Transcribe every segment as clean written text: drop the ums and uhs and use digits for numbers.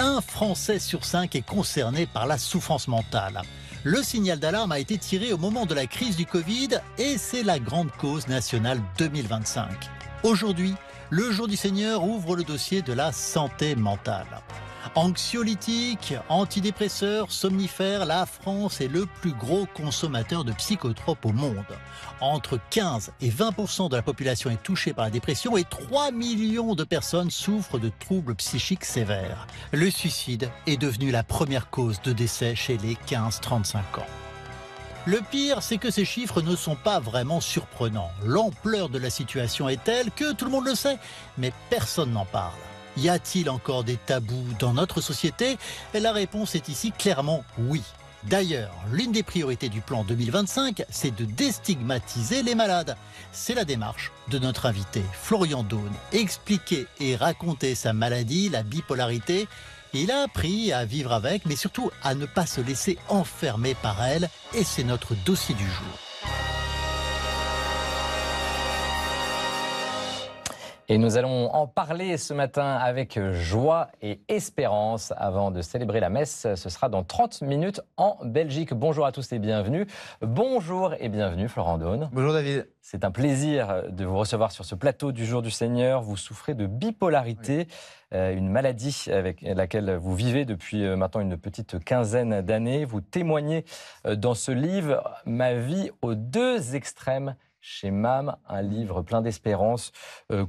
Un Français sur 5 est concerné par la souffrance mentale. Le signal d'alarme a été tiré au moment de la crise du Covid et c'est la grande cause nationale 2025. Aujourd'hui, le Jour du Seigneur ouvre le dossier de la santé mentale. Anxiolytiques, antidépresseurs, somnifères, la France est le plus gros consommateur de psychotropes au monde. Entre 15 et 20% de la population est touchée par la dépression et 3 millions de personnes souffrent de troubles psychiques sévères. Le suicide est devenu la première cause de décès chez les 15-35 ans. Le pire, c'est que ces chiffres ne sont pas vraiment surprenants. L'ampleur de la situation est telle que tout le monde le sait, mais personne n'en parle. Y a-t-il encore des tabous dans notre société? La réponse est ici clairement oui. D'ailleurs, l'une des priorités du plan 2025, c'est de déstigmatiser les malades. C'est la démarche de notre invité, Florian Daune. Expliquer et raconter sa maladie, la bipolarité. Il a appris à vivre avec, mais surtout à ne pas se laisser enfermer par elle. Et c'est notre dossier du jour. Et nous allons en parler ce matin avec joie et espérance avant de célébrer la messe. Ce sera dans 30 minutes en Belgique. Bonjour à tous et bienvenue. Bonjour et bienvenue Florian Daune. Bonjour David. C'est un plaisir de vous recevoir sur ce plateau du Jour du Seigneur. Vous souffrez de bipolarité, une maladie avec laquelle vous vivez depuis maintenant une petite quinzaine d'années. Vous témoignez dans ce livre « Ma vie aux deux extrêmes ». Chez MAM, un livre plein d'espérance,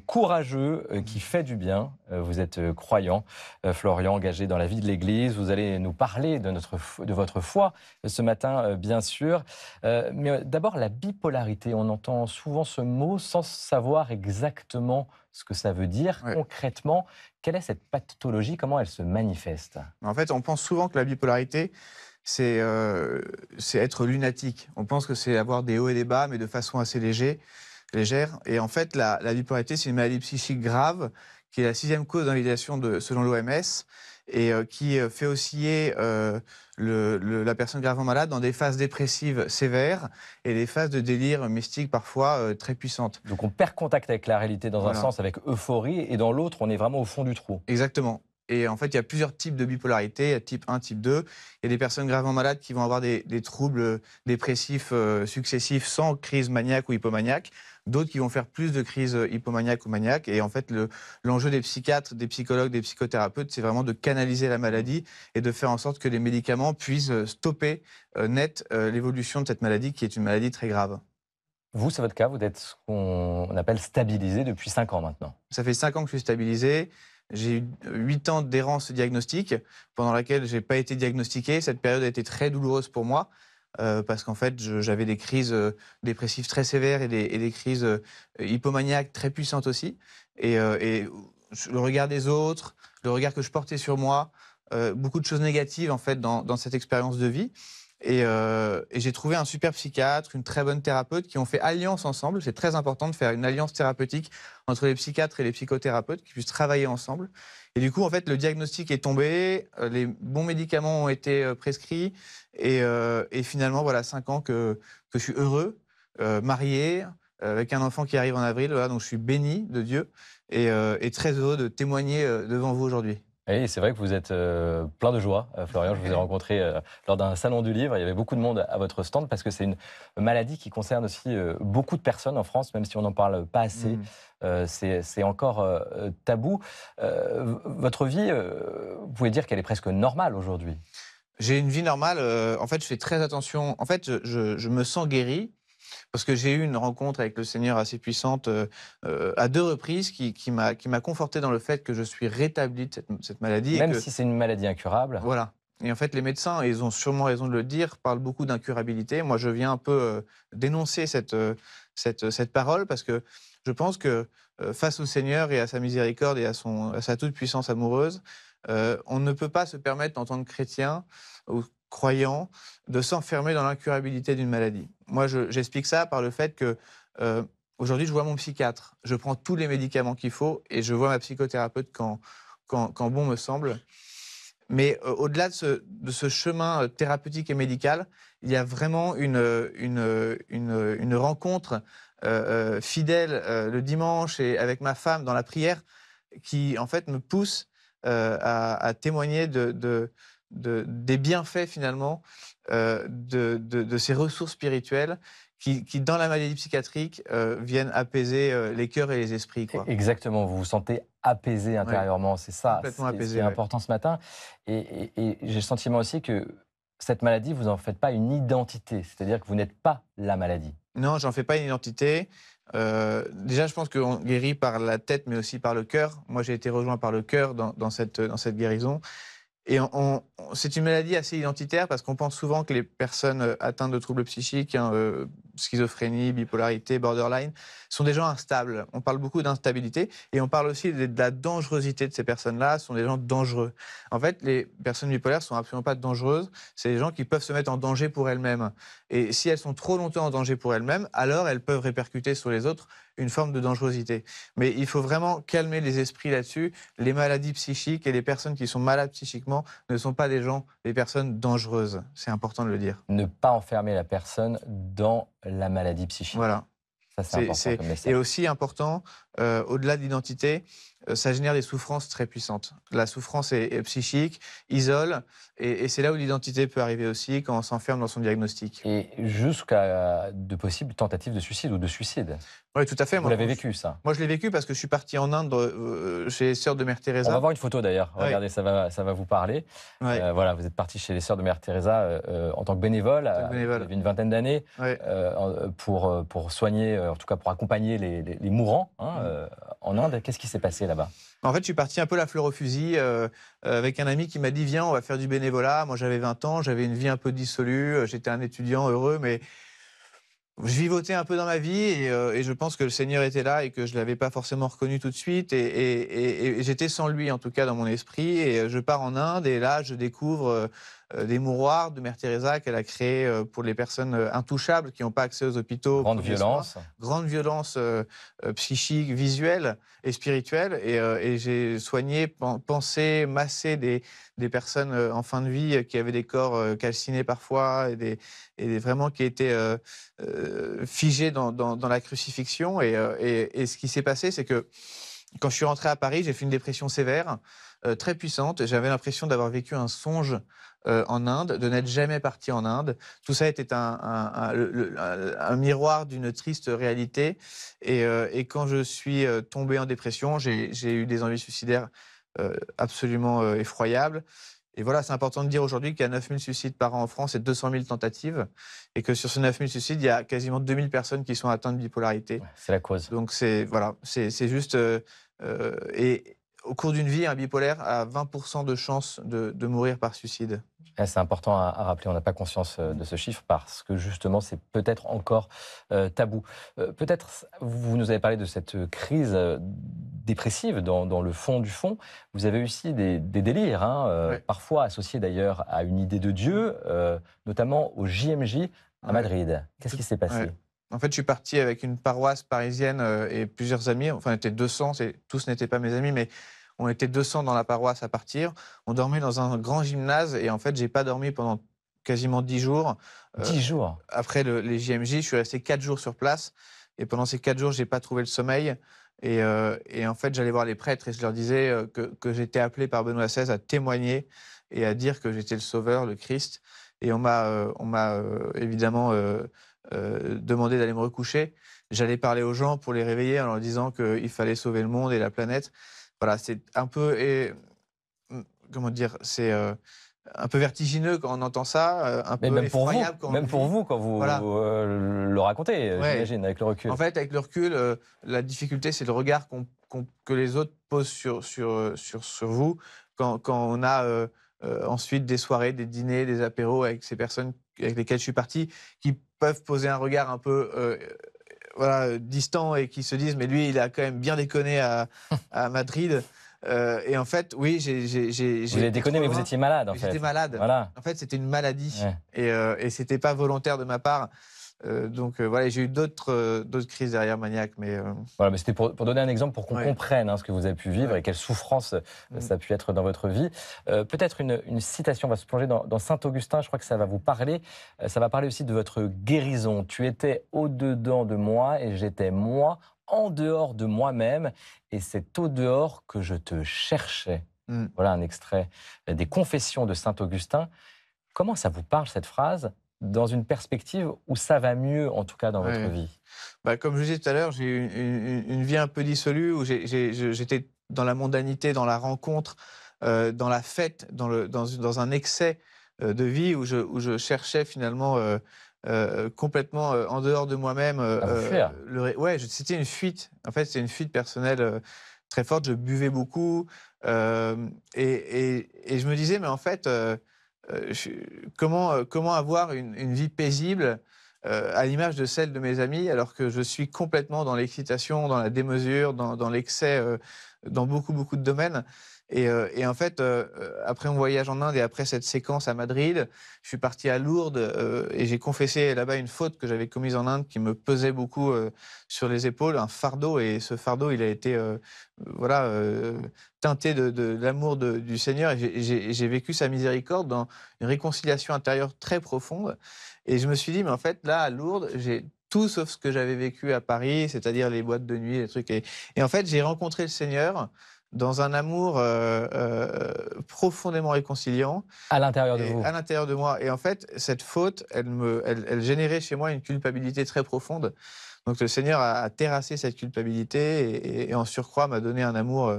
courageux, qui fait du bien. Vous êtes croyant, Florian, engagé dans la vie de l'Église. Vous allez nous parler de votre foi ce matin, bien sûr. Mais d'abord, la bipolarité. On entend souvent ce mot sans savoir exactement ce que ça veut dire. Ouais. Concrètement, quelle est cette pathologie? Comment elle se manifeste? En fait, on pense souvent que la bipolarité, c'est être lunatique. On pense que c'est avoir des hauts et des bas, mais de façon assez légère. Et en fait, la bipolarité, c'est une maladie psychique grave, qui est la 6e cause d'invalidation selon l'OMS, et qui fait osciller la personne gravement malade dans des phases dépressives sévères et des phases de délire mystique parfois très puissantes. Donc on perd contact avec la réalité dans un sens, avec euphorie, et dans l'autre, on est vraiment au fond du trou. Exactement. Et en fait, il y a plusieurs types de bipolarité, type 1, type 2. Il y a des personnes gravement malades qui vont avoir des troubles dépressifs successifs sans crise maniaque ou hypomaniaque. D'autres qui vont faire plus de crises hypomaniaques ou maniaques. Et en fait, l'enjeu des psychiatres, des psychologues, des psychothérapeutes, c'est vraiment de canaliser la maladie et de faire en sorte que les médicaments puissent stopper net l'évolution de cette maladie qui est une maladie très grave. Vous, c'est votre cas, vous êtes ce qu'on appelle stabilisé depuis 5 ans maintenant. Ça fait 5 ans que je suis stabilisé. J'ai eu 8 ans d'errance diagnostique pendant laquelle je n'ai pas été diagnostiqué. Cette période a été très douloureuse pour moi parce qu'en fait, j'avais des crises dépressives très sévères et des crises hypomaniaques très puissantes aussi. Et le regard des autres, le regard que je portais sur moi, beaucoup de choses négatives en fait dans cette expérience de vie. Et j'ai trouvé un super psychiatre, une très bonne thérapeute qui ont fait alliance ensemble. C'est très important de faire une alliance thérapeutique entre les psychiatres et les psychothérapeutes qui puissent travailler ensemble. Et du coup, en fait, le diagnostic est tombé, les bons médicaments ont été prescrits. Et finalement, voilà, 5 ans que je suis heureux, marié, avec un enfant qui arrive en avril. Voilà, donc je suis béni de Dieu et très heureux de témoigner devant vous aujourd'hui. Et c'est vrai que vous êtes plein de joie, Florian. Je vous ai rencontré lors d'un salon du livre. Il y avait beaucoup de monde à votre stand parce que c'est une maladie qui concerne aussi beaucoup de personnes en France, même si on n'en parle pas assez. C'est encore tabou. Votre vie, vous pouvez dire qu'elle est presque normale aujourd'hui? J'ai une vie normale. En fait, je fais très attention. En fait, je me sens guéri. Parce que j'ai eu une rencontre avec le Seigneur assez puissante à 2 reprises qui m'a conforté dans le fait que je suis rétabli de cette maladie. Même si c'est une maladie incurable. Voilà. Et en fait, les médecins, et ils ont sûrement raison de le dire, parlent beaucoup d'incurabilité. Moi, je viens un peu dénoncer cette parole parce que je pense que face au Seigneur et à sa miséricorde et à sa toute-puissance amoureuse, on ne peut pas se permettre en tant que chrétien ou croyant de s'enfermer dans l'incurabilité d'une maladie. Moi, j'explique ça par le fait que aujourd'hui, je vois mon psychiatre, je prends tous les médicaments qu'il faut et je vois ma psychothérapeute quand bon me semble. Mais au-delà de ce chemin thérapeutique et médical, il y a vraiment une rencontre fidèle le dimanche et avec ma femme dans la prière qui, en fait, me pousse à témoigner des bienfaits finalement de ces ressources spirituelles qui, dans la maladie psychiatrique, viennent apaiser les cœurs et les esprits, quoi. Exactement, vous vous sentez apaisé intérieurement, c'est ça Complètement ce qui apaisé, est ouais. important ce matin. Et j'ai le sentiment aussi que cette maladie, vous n'en faites pas une identité, c'est-à-dire que vous n'êtes pas la maladie. Non, j'en fais pas une identité. Déjà, je pense qu'on guérit par la tête, mais aussi par le cœur. Moi, j'ai été rejoint par le cœur dans cette guérison. Et c'est une maladie assez identitaire parce qu'on pense souvent que les personnes atteintes de troubles psychiques, hein, schizophrénie, bipolarité, borderline, sont des gens instables. On parle beaucoup d'instabilité et on parle aussi de la dangerosité de ces personnes-là. Ce sont des gens dangereux. En fait, les personnes bipolaires sont absolument pas dangereuses. C'est des gens qui peuvent se mettre en danger pour elles-mêmes. Et si elles sont trop longtemps en danger pour elles-mêmes, alors elles peuvent répercuter sur les autres une forme de dangerosité. Mais il faut vraiment calmer les esprits là-dessus. Les maladies psychiques et les personnes qui sont malades psychiquement ne sont pas des personnes dangereuses. C'est important de le dire. Ne pas enfermer la personne dans la maladie psychique. Voilà. Ça, c'est important comme message. Et aussi important, au-delà de l'identité, ça génère des souffrances très puissantes. La souffrance est psychique, isole, et c'est là où l'identité peut arriver aussi quand on s'enferme dans son diagnostic. Et jusqu'à de possibles tentatives de suicide ou de suicide. Oui, tout à fait. Vous l'avez vécu, ça? Moi, je l'ai vécu parce que je suis parti en Inde chez les sœurs de Mère Teresa. On va voir une photo d'ailleurs. Ouais. Regardez, ça va vous parler. Ouais. Voilà, vous êtes parti chez les sœurs de Mère Teresa en tant que bénévole. Vous avez une vingtaine d'années Ouais. pour soigner, en tout cas pour accompagner les mourants en Inde. Qu'est-ce qui s'est passé là-bas? En fait, je suis parti un peu la fleur au fusil avec un ami qui m'a dit « Viens, on va faire du bénévolat ». Moi, j'avais 20 ans, j'avais une vie un peu dissolue, j'étais un étudiant heureux, mais je vivotais un peu dans ma vie et je pense que le Seigneur était là et que je ne l'avais pas forcément reconnu tout de suite. Et j'étais sans lui, en tout cas, dans mon esprit. Et je pars en Inde et là, je découvre des mouroirs de Mère Teresa qu'elle a créés pour les personnes intouchables qui n'ont pas accès aux hôpitaux. Grande violence. Grande violence psychique, visuelle et spirituelle. Et j'ai soigné, pensé, massé des personnes en fin de vie qui avaient des corps calcinés parfois et vraiment qui étaient figés dans la crucifixion. Et ce qui s'est passé, c'est que quand je suis rentré à Paris, j'ai fait une dépression sévère, très puissante. J'avais l'impression d'avoir vécu un songe en Inde, de n'être jamais parti en Inde. Tout ça était un miroir d'une triste réalité. Et quand je suis tombé en dépression, j'ai eu des envies suicidaires absolument effroyables. Et voilà, c'est important de dire aujourd'hui qu'il y a 9000 suicides par an en France et 200 000 tentatives. Et que sur ces 9000 suicides, il y a quasiment 2000 personnes qui sont atteintes de bipolarité. Ouais, c'est la cause. Donc c'est juste... et au cours d'une vie, un bipolaire a 20% de chances de mourir par suicide. C'est important à rappeler, on n'a pas conscience de ce chiffre parce que justement c'est peut-être encore tabou. Peut-être, vous nous avez parlé de cette crise dépressive dans le fond du fond. Vous avez aussi des délires, Ouais. parfois associés d'ailleurs à une idée de Dieu, notamment au JMJ à Ouais. Madrid. Qu'est-ce qui s'est passé? Ouais. En fait, je suis parti avec une paroisse parisienne et plusieurs amis. Enfin, on était 200, tous n'étaient pas mes amis, mais on était 200 dans la paroisse à partir. On dormait dans un grand gymnase et en fait, j'ai pas dormi pendant quasiment 10 jours. 10 jours. Après les JMJ, je suis resté 4 jours sur place et pendant ces 4 jours, j'ai pas trouvé le sommeil. Et en fait, j'allais voir les prêtres et je leur disais que j'étais appelé par Benoît XVI à témoigner et à dire que j'étais le Sauveur, le Christ. Et on m'a évidemment demandé d'aller me recoucher. J'allais parler aux gens pour les réveiller en leur disant qu'il fallait sauver le monde et la planète. Voilà, c'est un peu, comment dire, c'est un peu vertigineux quand on entend ça, un peu Mais même pour vous, effroyable quand on le vit. quand vous Voilà. le racontez, Ouais. j'imagine, avec le recul. En fait, avec le recul, la difficulté, c'est le regard que les autres posent sur vous quand on a ensuite des soirées, des dîners, des apéros avec ces personnes avec lesquelles je suis parti, qui peuvent poser un regard un peu voilà, distant et qui se disent « mais lui, il a quand même bien déconné à Madrid ». Et en fait, oui, Vous avez déconné, mais vous étiez malade, en fait. J'étais malade. Voilà. En fait, c'était une maladie. Ouais. Et c'était pas volontaire de ma part. Donc voilà, j'ai eu d'autres crises derrière maniaques, mais Voilà, mais c'était pour donner un exemple pour qu'on Ouais. comprenne ce que vous avez pu vivre Ouais. et quelle souffrance ça a pu être dans votre vie. Peut-être une citation, on va se plonger dans Saint-Augustin, je crois que ça va vous parler. Ça va parler aussi de votre guérison. Tu étais au-dedans de moi et j'étais moi, en dehors de moi-même, et c'est au-dehors que je te cherchais. Voilà un extrait des Confessions de saint Augustin. Comment ça vous parle, cette phrase, dans une perspective où ça va mieux, en tout cas dans votre vie? Comme je disais tout à l'heure, j'ai eu une vie un peu dissolue où j'étais dans la mondanité, dans la rencontre, dans la fête, dans un excès de vie où je cherchais finalement complètement en dehors de moi-même. À vous fuir. C'était une fuite. En fait, c'était une fuite personnelle très forte. Je buvais beaucoup et je me disais, mais en fait, comment avoir une vie paisible à l'image de celle de mes amis, alors que je suis complètement dans l'excitation, dans la démesure, dans l'excès, dans beaucoup, beaucoup de domaines. Et en fait, après mon voyage en Inde et après cette séquence à Madrid, je suis parti à Lourdes et j'ai confessé là-bas une faute que j'avais commise en Inde qui me pesait beaucoup sur les épaules, un fardeau. Et ce fardeau, il a été teinté de l'amour du Seigneur. Et j'ai vécu sa miséricorde dans une réconciliation intérieure très profonde. Et je me suis dit, mais en fait, là, à Lourdes, j'ai tout sauf ce que j'avais vécu à Paris, c'est-à-dire les boîtes de nuit, les trucs. Et en fait, j'ai rencontré le Seigneur dans un amour profondément réconciliant. À l'intérieur de vous? À l'intérieur de moi. Et en fait, cette faute, elle générait chez moi une culpabilité très profonde. Donc le Seigneur a terrassé cette culpabilité et en surcroît m'a donné un amour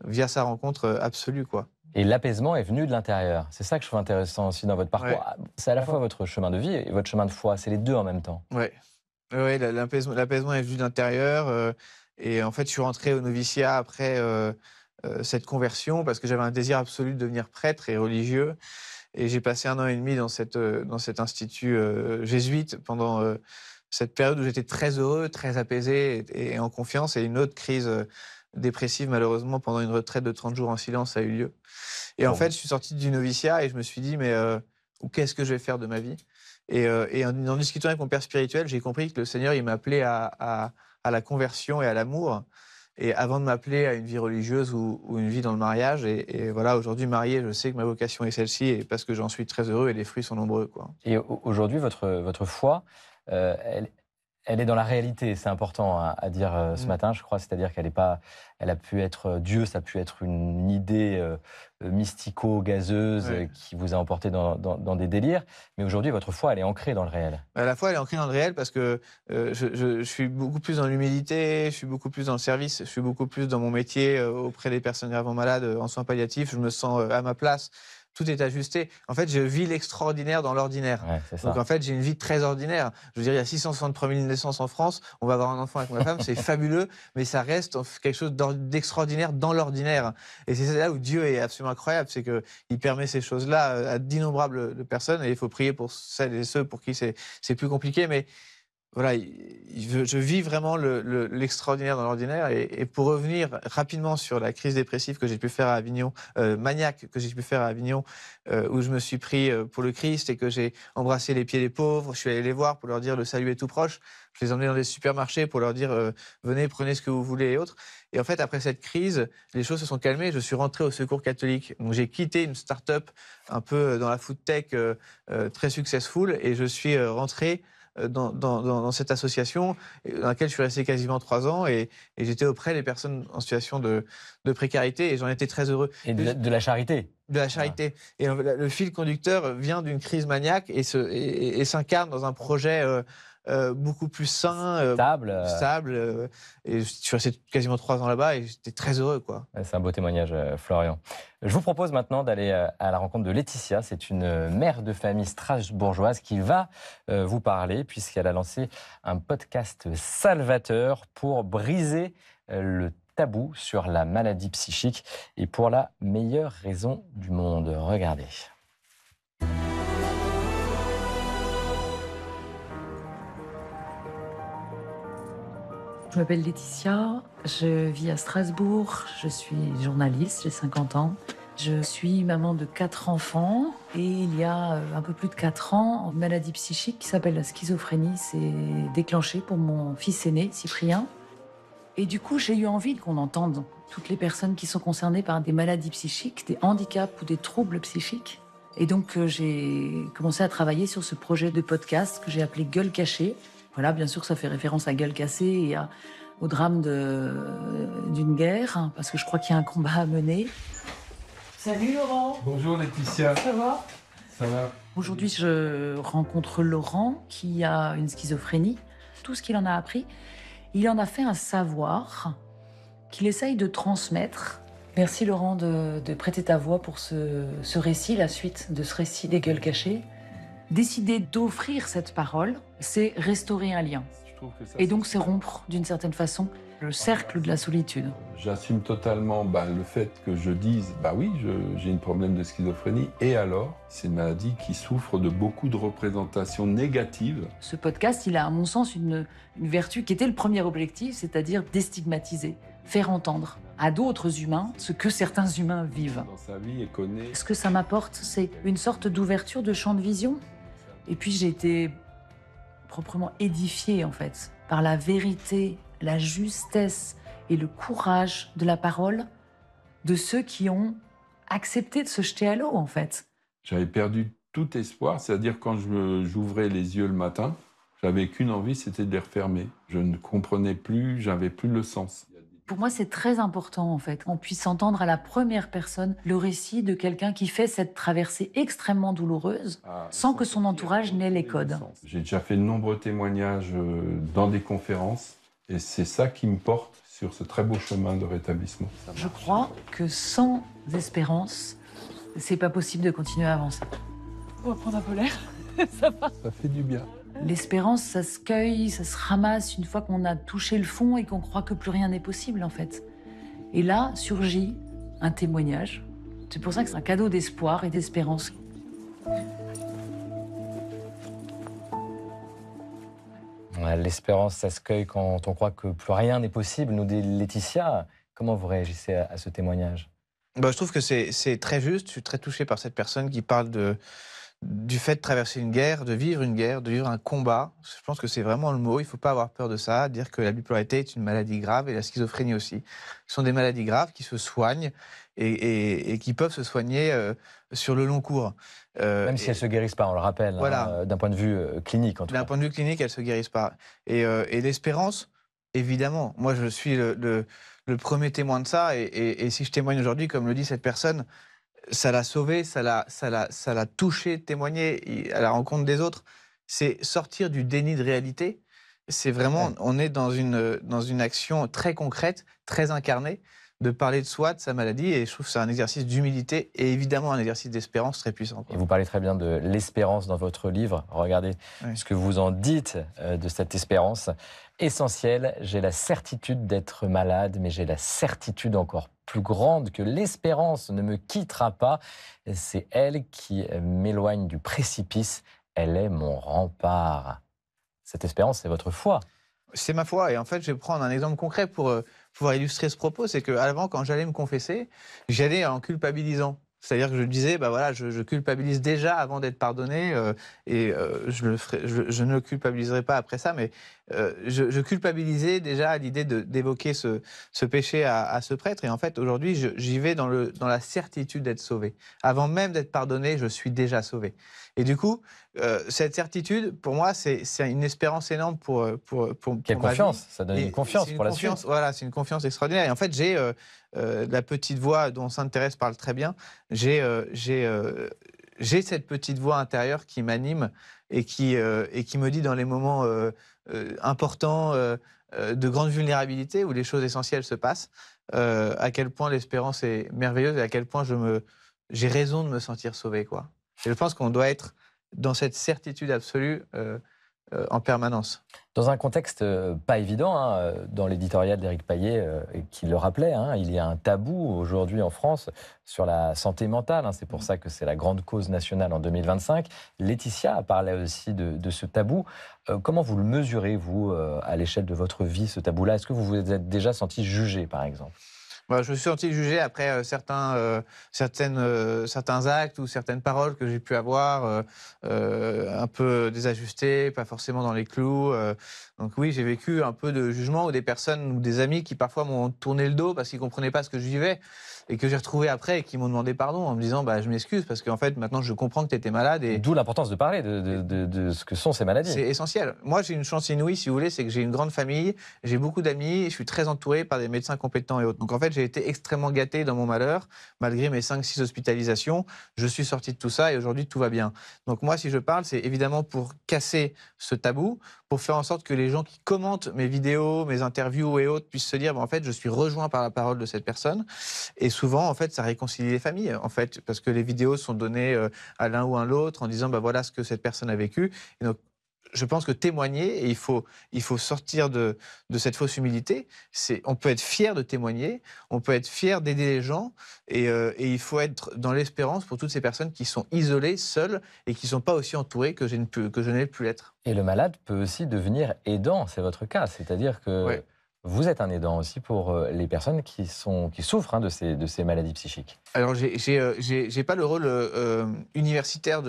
via sa rencontre absolue, quoi. Et l'apaisement est venu de l'intérieur. C'est ça que je trouve intéressant aussi dans votre parcours. Ouais. C'est à la fois votre chemin de vie et votre chemin de foi. C'est les deux en même temps. Ouais. Ouais, l'apaisement est venu de l'intérieur. Et en fait, je suis rentré au noviciat après cette conversion parce que j'avais un désir absolu de devenir prêtre et religieux. Et j'ai passé 1 an et demi dans cet institut jésuite pendant cette période où j'étais très heureux, très apaisé et en confiance. Et une autre crise dépressive, malheureusement, pendant une retraite de 30 jours en silence a eu lieu. Et en fait, je suis sorti du noviciat et je me suis dit, mais qu'est-ce que je vais faire de ma vie ? Et en discutant avec mon père spirituel, j'ai compris que le Seigneur, il m'appelait à la conversion et à l'amour, et avant de m'appeler à une vie religieuse ou une vie dans le mariage. Et voilà, aujourd'hui marié, je sais que ma vocation est celle-ci, et parce que j'en suis très heureux et les fruits sont nombreux, quoi. Et aujourd'hui, votre foi, elle est dans la réalité. C'est important à dire ce matin, je crois. C'est-à-dire elle a pu être Dieu, ça a pu être une idée mystico-gazeuse qui vous a emporté dans des délires. Mais aujourd'hui, votre foi, elle est ancrée dans le réel. La foi, elle est ancrée dans le réel parce que je suis beaucoup plus dans l'humilité, je suis beaucoup plus dans le service, je suis beaucoup plus dans mon métier auprès des personnes gravement malades en soins palliatifs. Je me sens à ma place. Tout est ajusté. En fait, je vis l'extraordinaire dans l'ordinaire. Ouais, donc, en fait, j'ai une vie très ordinaire. Je veux dire, il y a 663 000 naissances en France. On va avoir un enfant avec ma femme, c'est fabuleux, mais ça reste quelque chose d'extraordinaire dans l'ordinaire. Et c'est là où Dieu est absolument incroyable, c'est qu'il permet ces choses-là à d'innombrables personnes. Et il faut prier pour celles et ceux pour qui c'est plus compliqué. Mais voilà, je vis vraiment l'extraordinaire dans l'ordinaire. Et pour revenir rapidement sur la crise dépressive que j'ai pu faire à Avignon, maniaque que j'ai pu faire à Avignon, où je me suis pris pour le Christ et que j'ai embrassé les pieds des pauvres, je suis allé les voir pour leur dire le salut est tout proche. Je les ai emmenés dans des supermarchés pour leur dire venez, prenez ce que vous voulez et autres. Et en fait, après cette crise, les choses se sont calmées. Je suis rentré au Secours catholique. Donc j'ai quitté une start-up un peu dans la food tech très successful, et je suis rentré dans cette association dans laquelle je suis resté quasiment 3 ans, et j'étais auprès des personnes en situation de précarité, et j'en étais très heureux. Et de la charité. De la charité. Et le fil conducteur vient d'une crise maniaque et s'incarne dans un projet beaucoup plus sain, stable. Et je suis resté quasiment 3 ans là-bas et j'étais très heureux, quoi. C'est un beau témoignage, Florian. Je vous propose maintenant d'aller à la rencontre de Laetitia. C'est une mère de famille strasbourgeoise qui va vous parler, puisqu'elle a lancé un podcast salvateur pour briser le tabou sur la maladie psychique, et pour la meilleure raison du monde. Regardez. Je m'appelle Laetitia, je vis à Strasbourg, je suis journaliste, j'ai 50 ans. Je suis maman de 4 enfants et il y a un peu plus de 4 ans, une maladie psychique qui s'appelle la schizophrénie s'est déclenchée pour mon fils aîné, Cyprien. Et du coup, j'ai eu envie qu'on entende toutes les personnes qui sont concernées par des maladies psychiques, des handicaps ou des troubles psychiques. Et donc, j'ai commencé à travailler sur ce projet de podcast que j'ai appelé Gueule cachée. Voilà, bien sûr, ça fait référence à Gueule cassée et au drame d'une guerre, hein, parce que je crois qu'il y a un combat à mener. Salut Laurent. Bonjour Laetitia. Ça va? Ça va? Aujourd'hui, je rencontre Laurent qui a une schizophrénie. Tout ce qu'il en a appris, il en a fait un savoir qu'il essaye de transmettre. Merci Laurent de prêter ta voix pour ce récit, la suite de ce récit des gueules cachées. Décider d'offrir cette parole, c'est restaurer un lien. Je trouve que ça, Et donc c'est rompre d'une certaine façon le cercle de la solitude. J'assume totalement le fait que je dise, oui, j'ai un problème de schizophrénie, et alors, c'est une maladie qui souffre de beaucoup de représentations négatives. Ce podcast, il a à mon sens une vertu qui était le premier objectif, c'est-à-dire déstigmatiser, faire entendre à d'autres humains ce que certains humains vivent. Dans sa vie et connaît. Ce que ça m'apporte, c'est une sorte d'ouverture de champ de vision. Et puis j'ai été proprement édifiée en fait par la vérité, la justesse et le courage de la parole de ceux qui ont accepté de se jeter à l'eau en fait. J'avais perdu tout espoir, c'est-à-dire quand j'ouvrais les yeux le matin, j'avais qu'une envie, c'était de les refermer. Je ne comprenais plus, j'avais plus le sens. Pour moi, c'est très important, en fait, qu'on puisse entendre à la première personne le récit de quelqu'un qui fait cette traversée extrêmement douloureuse sans que son entourage n'ait les codes. J'ai déjà fait de nombreux témoignages dans des conférences et c'est ça qui me porte sur ce très beau chemin de rétablissement. Je crois que sans espérance, c'est pas possible de continuer à avancer. On va prendre un peu l'air, ça va. Ça fait du bien. L'espérance, ça se cueille, ça se ramasse une fois qu'on a touché le fond et qu'on croit que plus rien n'est possible, en fait. Et là, surgit un témoignage. C'est pour ça que c'est un cadeau d'espoir et d'espérance. L'espérance, ça se cueille quand on croit que plus rien n'est possible. Nous dit Laetitia, comment vous réagissez à ce témoignage? Je trouve que c'est très juste. Je suis très touché par cette personne qui parle du fait de traverser une guerre, de vivre un combat. Je pense que c'est vraiment le mot. Il ne faut pas avoir peur de ça. Dire que la bipolarité est une maladie grave et la schizophrénie aussi. Ce sont des maladies graves qui se soignent et qui peuvent se soigner sur le long cours. Même si elles ne se guérissent pas, on le rappelle, voilà. D'un point de vue clinique en tout cas. D'un point de vue clinique, elles ne se guérissent pas. Et l'espérance, évidemment. Moi, je suis le premier témoin de ça. Et si je témoigne aujourd'hui, comme le dit cette personne, ça l'a sauvé, ça l'a touché, témoigné à la rencontre des autres. C'est sortir du déni de réalité. C'est vraiment, on est dans une action très concrète, très incarnée, de parler de soi, de sa maladie. Et je trouve que c'est un exercice d'humilité et évidemment un exercice d'espérance très puissant. Et vous parlez très bien de l'espérance dans votre livre. Regardez ce que vous en dites de cette espérance. Essentielle, j'ai la certitude d'être malade, mais j'ai la certitude encore plus grande que l'espérance ne me quittera pas. C'est elle qui m'éloigne du précipice. Elle est mon rempart. Cette espérance, c'est votre foi. C'est ma foi. Et en fait, je vais prendre un exemple concret pour pouvoir illustrer ce propos. C'est qu'avant, quand j'allais me confesser, j'allais en culpabilisant. C'est-à-dire que je disais, je culpabilise déjà avant d'être pardonné je ne le culpabiliserai pas après ça, mais je culpabilisais déjà à l'idée d'évoquer ce péché à ce prêtre. Et en fait, aujourd'hui, j'y vais dans la certitude d'être sauvé. Avant même d'être pardonné, je suis déjà sauvé. Et du coup, cette certitude, pour moi, c'est une espérance énorme pour Quelle confiance, ça donne une confiance pour la suite. Voilà, c'est une confiance extraordinaire. Et en fait, j'ai la petite voix dont Sainte Thérèse parle très bien. J'ai cette petite voix intérieure qui m'anime et qui me dit dans les moments importants de grande vulnérabilité où les choses essentielles se passent, à quel point l'espérance est merveilleuse et à quel point j'ai raison de me sentir sauvé, quoi. Et je pense qu'on doit être dans cette certitude absolue en permanence. Dans un contexte pas évident, dans l'éditorial d'Éric Payet, qui le rappelait, il y a un tabou aujourd'hui en France sur la santé mentale. C'est pour ça que c'est la grande cause nationale en 2025. Laetitia a parlé aussi de ce tabou. Comment vous le mesurez, vous, à l'échelle de votre vie, ce tabou-là? Est-ce que vous vous êtes déjà senti jugé, par exemple? Je me suis senti jugé après certains actes ou certaines paroles que j'ai pu avoir un peu désajustées, pas forcément dans les clous. Donc oui, j'ai vécu un peu de jugement ou des personnes ou des amis qui parfois m'ont tourné le dos parce qu'ils ne comprenaient pas ce que je vivais et que j'ai retrouvé après et qui m'ont demandé pardon en me disant bah, je m'excuse parce qu'en fait maintenant je comprends que tu étais malade. Et D'où l'importance de parler de ce que sont ces maladies. c'est essentiel. Moi j'ai une chance inouïe si vous voulez, c'est que j'ai une grande famille, j'ai beaucoup d'amis, je suis très entouré par des médecins compétents et autres. Donc en fait j'ai été extrêmement gâté dans mon malheur, malgré mes 5-6 hospitalisations, je suis sorti de tout ça et aujourd'hui tout va bien. Donc moi si je parle c'est évidemment pour casser ce tabou, pour faire en sorte que les gens qui commentent mes vidéos, mes interviews et autres puissent se dire bah, en fait je suis rejoint par la parole de cette personne. Et souvent en fait ça réconcilie les familles en fait parce que les vidéos sont données à l'un ou à l'autre en disant bah voilà ce que cette personne a vécu. Et donc je pense que témoigner, et il faut sortir de cette fausse humilité, on peut être fier de témoigner, on peut être fier d'aider les gens, et il faut être dans l'espérance pour toutes ces personnes qui sont isolées, seules, et qui ne sont pas aussi entourées que je n'ai pu l'être. Et le malade peut aussi devenir aidant, c'est votre cas. C'est-à-dire que Ouais. vous êtes un aidant aussi pour les personnes qui souffrent hein, de ces maladies psychiques. Alors, j'ai pas le rôle universitaire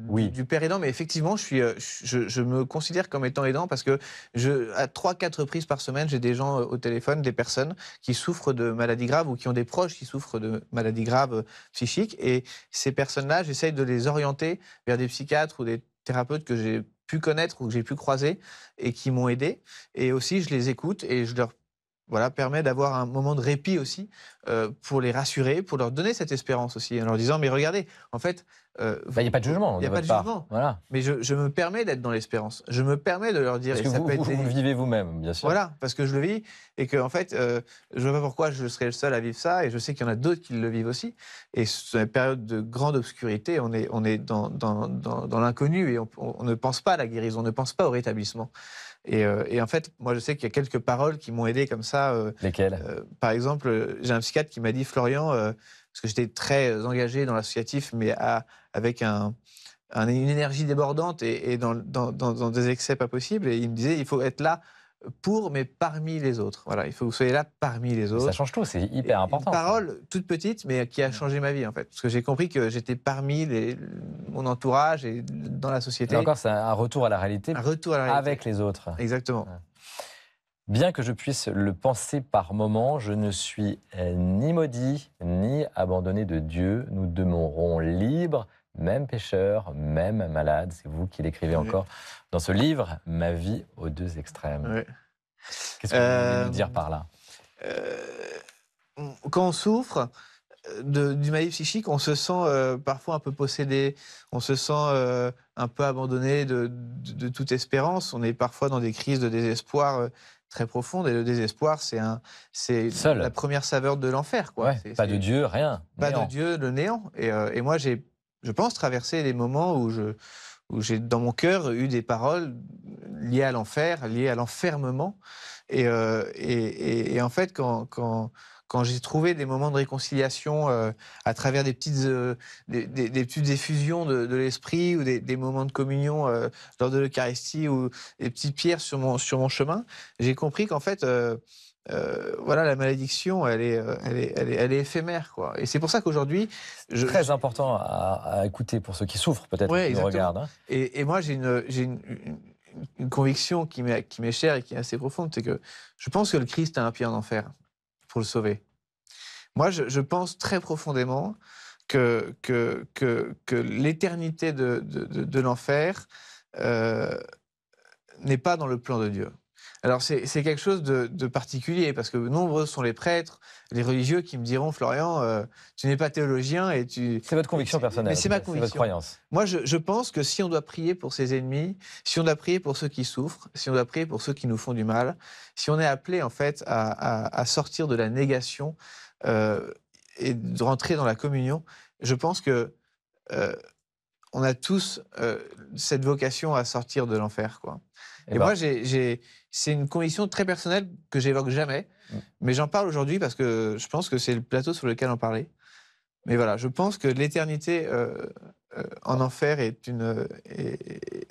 Oui. du père aidant, mais effectivement, je me considère comme étant aidant parce que à 3-4 reprises par semaine, j'ai des gens au téléphone, des personnes qui souffrent de maladies graves ou qui ont des proches qui souffrent de maladies graves psychiques. Et ces personnes-là, j'essaye de les orienter vers des psychiatres ou des thérapeutes que j'ai pu connaître ou que j'ai pu croiser et qui m'ont aidé. Et aussi, je les écoute et je leur permet d'avoir un moment de répit aussi pour les rassurer, pour leur donner cette espérance aussi, en leur disant mais regardez, en fait, Il n'y a pas de jugement. il n'y a de pas de votre part. jugement. Voilà. Mais je me permets d'être dans l'espérance. Je me permets de leur dire Parce et que ça vous, peut être vous le vivez vous-même, bien sûr. voilà, parce que je le vis et que en fait, je ne vois pas pourquoi je serais le seul à vivre ça et je sais qu'il y en a d'autres qui le vivent aussi. Et c'est une période de grande obscurité, on est dans l'inconnu et on ne pense pas à la guérison, on ne pense pas au rétablissement. Et en fait, moi je sais qu'il y a quelques paroles qui m'ont aidé comme ça. Lesquelles Par exemple, j'ai un psychiatre qui m'a dit Florian, parce que j'étais très engagé dans l'associatif, mais avec une énergie débordante et dans des excès pas possibles. Et il me disait il faut être là pour, mais parmi les autres. Voilà, il faut que vous soyez là parmi les autres. Ça change tout, c'est hyper important. Une parole toute petite, mais qui a changé ma vie, en fait. Parce que j'ai compris que j'étais parmi mon entourage et dans la société. Et encore, c'est un retour à la réalité, Un retour à la réalité. avec les autres. Exactement. Bien que je puisse le penser par moments, je ne suis ni maudit, ni abandonné de Dieu. Nous demeurons libres, même pécheurs, même malades. C'est vous qui l'écrivez encore dans ce livre, Ma vie aux deux extrêmes. Ouais. Qu'est-ce que vous voulez nous dire par là? Quand on souffre d'une maladie psychique, on se sent parfois un peu possédé, on se sent un peu abandonné de toute espérance. On est parfois dans des crises de désespoir très profondes. Et le désespoir, c'est la première saveur de l'enfer. Quoi. Ouais, pas de Dieu, rien. Pas Néant. de Dieu, le néant. Et moi, je pense traverser des moments où j'ai dans mon cœur eu des paroles liées à l'enfer, liées à l'enfermement. Et en fait, quand j'ai trouvé des moments de réconciliation à travers des petites effusions de l'esprit ou des moments de communion lors de l'Eucharistie ou des petites pierres sur mon chemin, j'ai compris qu'en fait, voilà, la malédiction, elle est éphémère, quoi. Et c'est pour ça qu'aujourd'hui, Très important à écouter pour ceux qui souffrent, peut-être, qui nous regardent. Hein. Et moi, j'ai une conviction qui m'est chère et qui est assez profonde, c'est que je pense que le Christ a un pied en enfer pour le sauver. Moi, je pense très profondément que l'éternité de l'enfer n'est pas dans le plan de Dieu. Alors, c'est quelque chose de particulier, parce que nombreux sont les prêtres, les religieux qui me diront « Florian, tu n'es pas théologien et tu… » C'est votre conviction personnelle, Mais c'est ma conviction. votre croyance. Moi, je pense que si on doit prier pour ses ennemis, si on doit prier pour ceux qui souffrent, si on doit prier pour ceux qui nous font du mal, si on est appelé, en fait, à sortir de la négation et de rentrer dans la communion, je pense que on a tous cette vocation à sortir de l'enfer, quoi. Et moi, c'est une conviction très personnelle que j'évoque jamais, mais j'en parle aujourd'hui parce que je pense que c'est le plateau sur lequel en parler. Mais voilà, je pense que l'éternité en enfer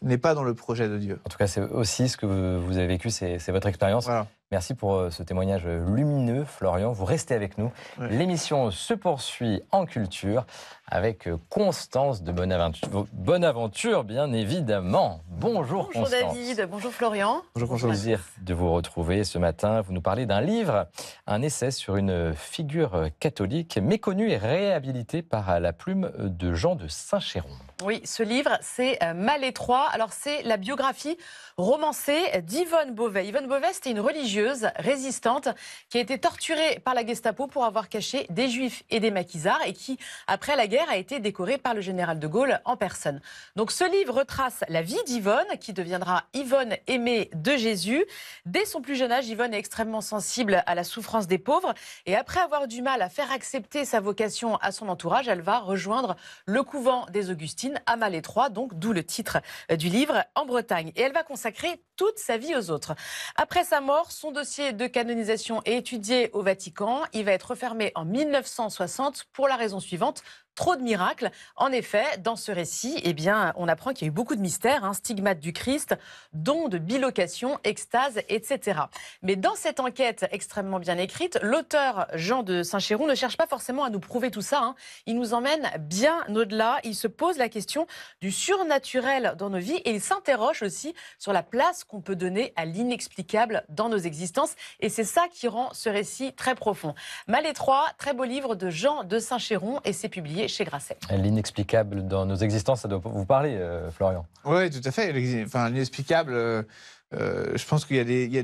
n'est pas dans le projet de Dieu. En tout cas, c'est aussi ce que vous avez vécu, c'est votre expérience. Voilà. Merci pour ce témoignage lumineux, Florian. Vous restez avec nous. Ouais. L'émission se poursuit en culture avec Constance de Bonaventure, bien évidemment. Bonjour, Bonjour Constance. David, bonjour Florian. Bonjour, Bonjour, plaisir de vous retrouver ce matin. Vous nous parlez d'un livre, un essai sur une figure catholique méconnue et réhabilitée par la plume de Jean de Saint-Chéron. Oui, ce livre, c'est Malétroit. Alors, c'est la biographie romancée d'Yvonne Beauvais. Yvonne Beauvais, c'était une religieuse résistante qui a été torturée par la Gestapo pour avoir caché des Juifs et des maquisards et qui, après la guerre, a été décorée par le général de Gaulle en personne. Donc, ce livre retrace la vie d'Yvonne, qui deviendra Yvonne aimée de Jésus. Dès son plus jeune âge, Yvonne est extrêmement sensible à la souffrance des pauvres. Et après avoir du mal à faire accepter sa vocation à son entourage, elle va rejoindre le couvent des Augustines à Malétroit, donc d'où le titre du livre, en Bretagne. Et elle va consacrer toute sa vie aux autres. Après sa mort, son dossier de canonisation est étudié au Vatican. Il va être refermé en 1960 pour la raison suivante. Trop de miracles. En effet, dans ce récit, eh bien, on apprend qu'il y a eu beaucoup de mystères, stigmates du Christ, dons de bilocation, extase, etc. Mais dans cette enquête extrêmement bien écrite, l'auteur Jean de Saint-Chéron ne cherche pas forcément à nous prouver tout ça. Il nous emmène bien au-delà. Il se pose la question du surnaturel dans nos vies et il s'interroge aussi sur la place qu'on peut donner à l'inexplicable dans nos existences. Et c'est ça qui rend ce récit très profond. Malétroit, très beau livre de Jean de Saint-Chéron et c'est publié chez Grasset. L'inexplicable dans nos existences, ça doit vous parler, Florian. Oui, tout à fait. Enfin, l'inexplicable, je pense qu'il y a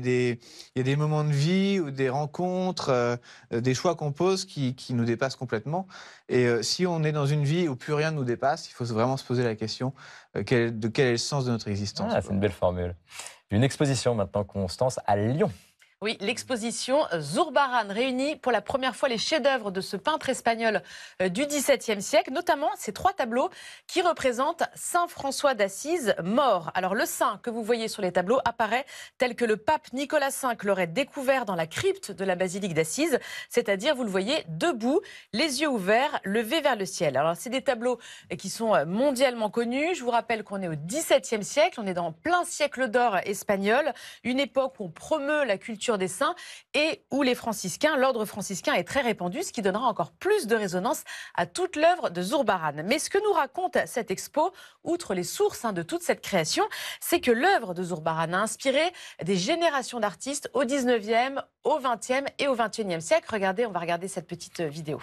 des moments de vie ou des rencontres, des choix qu'on pose qui nous dépassent complètement. Et si on est dans une vie où plus rien ne nous dépasse, il faut vraiment se poser la question de quel est le sens de notre existence. Ah, c'est une belle formule. Une exposition maintenant, Constance, à Lyon. Oui, l'exposition Zurbarán réunit pour la première fois les chefs-d'œuvre de ce peintre espagnol du XVIIe siècle, notamment ces 3 tableaux qui représentent Saint François d'Assise mort. Alors le saint que vous voyez sur les tableaux apparaît tel que le pape Nicolas V l'aurait découvert dans la crypte de la basilique d'Assise, c'est-à-dire, vous le voyez, debout, les yeux ouverts, levés vers le ciel. Alors c'est des tableaux qui sont mondialement connus. Je vous rappelle qu'on est au XVIIe siècle, on est dans plein siècle d'or espagnol, une époque où on promeut la culture des saints et où les franciscains, l'ordre franciscain est très répandu, ce qui donnera encore plus de résonance à toute l'œuvre de Zurbarán. Mais ce que nous raconte cette expo, outre les sources de toute cette création, c'est que l'œuvre de Zurbarán a inspiré des générations d'artistes au 19e, au 20e et au 21e siècle. Regardez, on va regarder cette petite vidéo.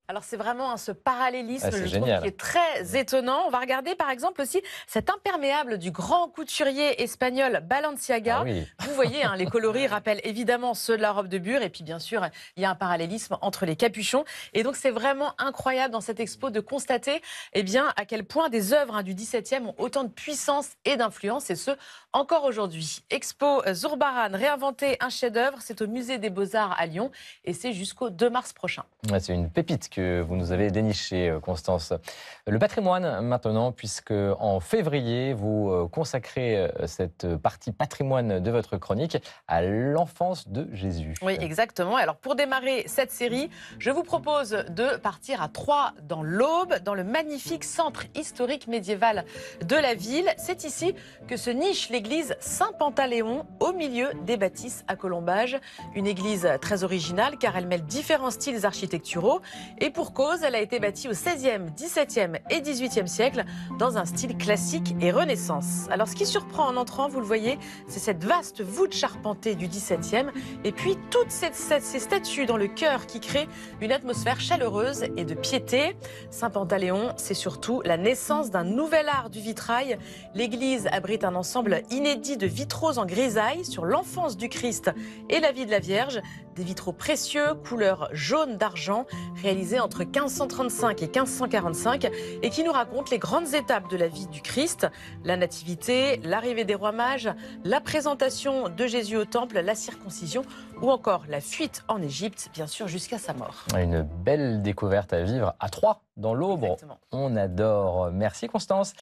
Alors c'est vraiment ce parallélisme, je trouve, qui est très étonnant. On va regarder par exemple aussi cet imperméable du grand couturier espagnol Balenciaga. Ah oui. Vous voyez, les coloris rappellent évidemment ceux de la robe de bure. Et puis bien sûr, il y a un parallélisme entre les capuchons. Et donc c'est vraiment incroyable dans cette expo de constater à quel point des œuvres du XVIIe ont autant de puissance et d'influence, et ce, encore aujourd'hui. Expo Zurbarán, réinventer un chef-d'œuvre, c'est au Musée des Beaux-Arts à Lyon et c'est jusqu'au 2 mars prochain. Ouais, c'est une pépite que vous nous avez déniché, Constance. Le patrimoine maintenant, puisque en février, vous consacrez cette partie patrimoine de votre chronique à l'enfance de Jésus. Oui, exactement. Alors pour démarrer cette série, je vous propose de partir à Troyes dans l'Aube, dans le magnifique centre historique médiéval de la ville. C'est ici que se niche l'église Saint-Pantaléon, au milieu des bâtisses à colombage. Une église très originale car elle mêle différents styles architecturaux. Et pour cause, elle a été bâtie au XVIe, XVIIe et XVIIIe siècle dans un style classique et Renaissance. Alors ce qui surprend en entrant, vous le voyez, c'est cette vaste voûte charpentée du XVIIe et puis toutes ces statues dans le cœur qui créent une atmosphère chaleureuse et de piété. Saint-Pantaléon, c'est surtout la naissance d'un nouvel art du vitrail. L'église abrite un ensemble inédit de vitraux en grisaille sur l'enfance du Christ et la vie de la Vierge. Des vitraux précieux, couleur jaune d'argent, réalisés entre 1535 et 1545 et qui nous racontent les grandes étapes de la vie du Christ, la nativité, l'arrivée des rois mages, la présentation de Jésus au temple, la circoncision ou encore la fuite en Égypte, bien sûr jusqu'à sa mort. Une belle découverte à vivre à Troyes, dans l'Aube. On adore. Merci Constance.